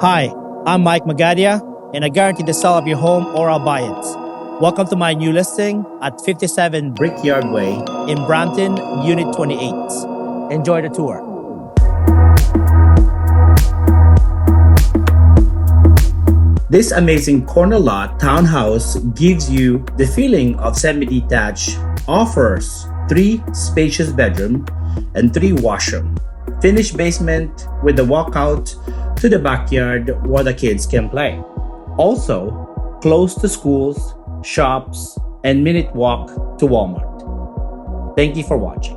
Hi, I'm Mike Magadia, and I guarantee the sale of your home or I'll buy it. Welcome to my new listing at 57 Brickyard Way in Brampton, Unit 28. Enjoy the tour. This amazing corner lot townhouse gives you the feeling of semi-detached, offers 3 spacious bedroom and 3 washroom, finished basement with a walkout to the backyard where the kids can play. Also, close to schools, shops, and minute walk to Walmart. Thank you for watching.